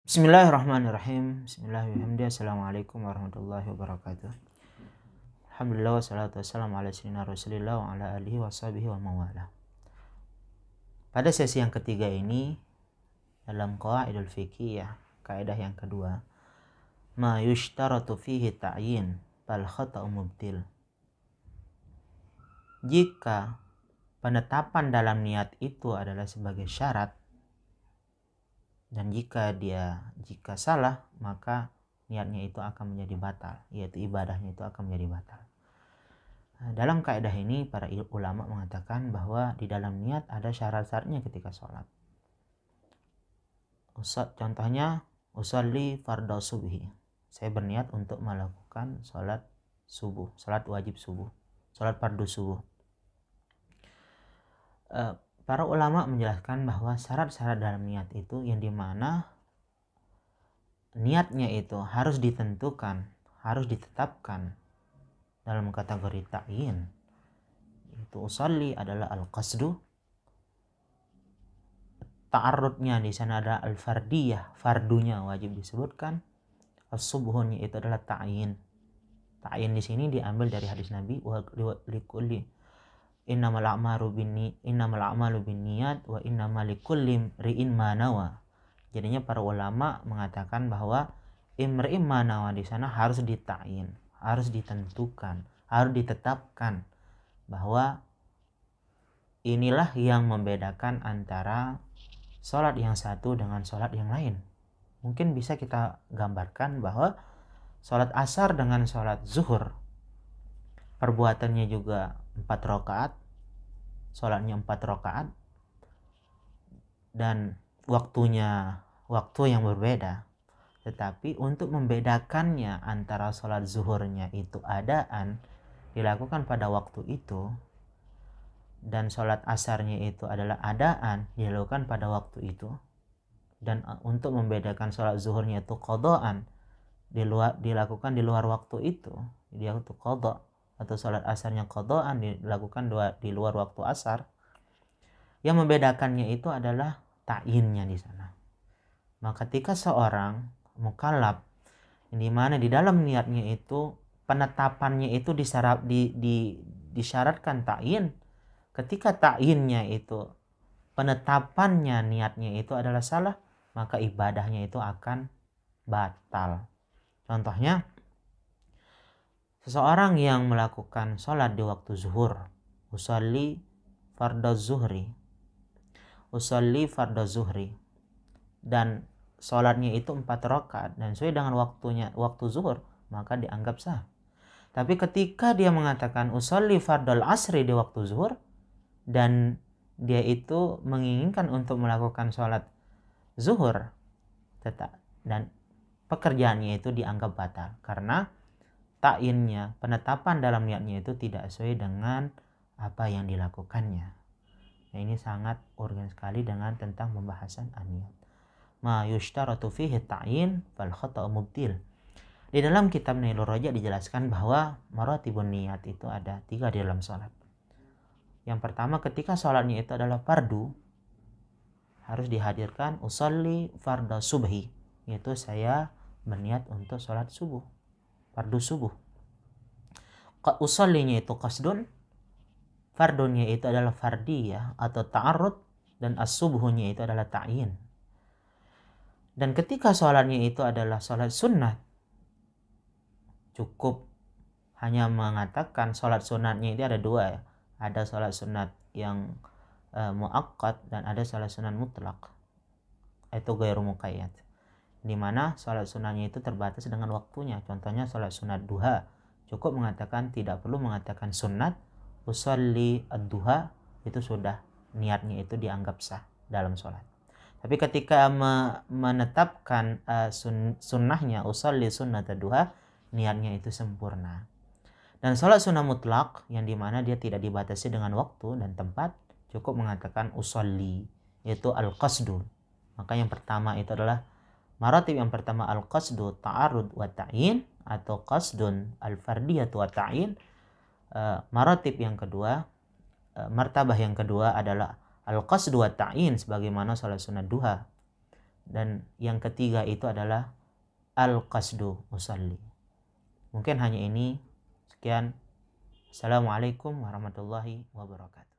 Bismillahirrahmanirrahim. Bismillahirrahmanirrahim. Assalamualaikum warahmatullahi wabarakatuh. Alhamdulillah wassalatu wassalamu ala sayyidina Rasulillah wa ala alihi wa sahbihi wa mawala. Pada sesi yang ketiga ini dalam qawaidul fiqhiyah, kaidah yang kedua, ma yushtaratu fihi ta'yin bal khata'u mubtil. Jika penetapan dalam niat itu adalah sebagai syarat, dan jika salah, maka niatnya itu akan menjadi batal, yaitu ibadahnya itu akan menjadi batal. Dalam kaidah ini para ulama mengatakan bahwa di dalam niat ada syarat-syaratnya ketika sholat. Contohnya, usolli fardhu subhi. Saya berniat untuk melakukan sholat subuh, sholat wajib subuh, sholat fardu subuh. Para ulama menjelaskan bahwa syarat-syarat dalam niat itu yang dimana niatnya itu harus ditentukan, harus ditetapkan dalam kategori ta'yin. Itu usolli adalah al-qasdu, ta'arrudnya di sana ada al-fardiyah, fardunya wajib disebutkan, as-subuhnya itu adalah ta'yin. Ta'yin di sini diambil dari hadis Nabi wa likulli innamal a'malu binniyat wa innamal likulli imri'in ma nawa. Jadinya para ulama mengatakan bahwa imri'in ma nawa di sana harus dita'yin, harus ditentukan, harus ditetapkan bahwa inilah yang membedakan antara sholat yang satu dengan sholat yang lain. Mungkin bisa kita gambarkan bahwa sholat asar dengan sholat zuhur perbuatannya juga 4 rakaat, sholatnya 4 rakaat, dan waktu yang berbeda. Tetapi untuk membedakannya antara sholat zuhurnya itu adaan dilakukan pada waktu itu, dan sholat asarnya itu adalah adaan dilakukan pada waktu itu, dan untuk membedakan sholat zuhurnya itu qadaan dilakukan di luar waktu itu, dia itu qada, atau sholat asarnya qadaan dilakukan di luar waktu asar. Yang membedakannya itu adalah ta'yinnya di sana. Maka ketika seorang mukallaf di mana di dalam niatnya itu penetapannya itu disyaratkan ta'yin, ketika ta'yinnya itu penetapannya niatnya itu adalah salah, maka ibadahnya itu akan batal. Contohnya, seseorang yang melakukan sholat di waktu zuhur, usolli fardhu zuhri, dan sholatnya itu 4 rakaat dan sesuai dengan waktu zuhur, maka dianggap sah. Tapi ketika dia mengatakan usolli fardhu asri di waktu zuhur, dan dia itu menginginkan untuk melakukan sholat zuhur, dan pekerjaannya itu dianggap batal karena ta'yinnya, penetapan dalam niatnya itu tidak sesuai dengan apa yang dilakukannya. Nah, ini sangat urgen sekali dengan tentang pembahasan an-niyat. Ma yushtaratu fihi ta'yin fal khata'u mubtil. Di dalam kitab Nailur Raja dijelaskan bahwa maratibun niyat itu ada 3 di dalam sholat. Yang pertama, ketika sholatnya itu adalah fardu, harus dihadirkan usolli fardhu subhi, yaitu saya berniat untuk sholat subuh, fardu subuh. Usollinya itu qasdun, fardunya itu adalah fardiyah atau ta'arrud, dan as-subuhnya itu adalah ta'yin. Dan ketika sholatnya itu adalah sholat sunnah, cukup hanya mengatakan sholat sunatnya itu ada 2 ya. Ada sholat sunat yang muakkad dan ada sholat sunat mutlak, itu ghairu muqayyad, di mana sholat sunatnya itu terbatas dengan waktunya. Contohnya sholat sunat duha, cukup mengatakan, tidak perlu mengatakan sunat, usolli ad-duha, itu sudah niatnya itu dianggap sah dalam sholat. Tapi ketika menetapkan sunnahnya usolli sunnat ad-duha, niatnya itu sempurna. Dan sholat sunnah mutlak yang dimana dia tidak dibatasi dengan waktu dan tempat, cukup mengatakan usolli, yaitu al-qasdu. Maka yang pertama itu adalah maratib yang pertama al-qasdu ta'arud wa ta'yin, atau qasdun al-fardiyatu wa ta'yin. Maratib yang kedua, martabah yang kedua adalah al-qasdu wa ta'yin sebagaimana sholat sunat duha. Dan yang ketiga itu adalah al-qasdu usalli. Mungkin hanya ini. Sekian. Assalamualaikum warahmatullahi wabarakatuh.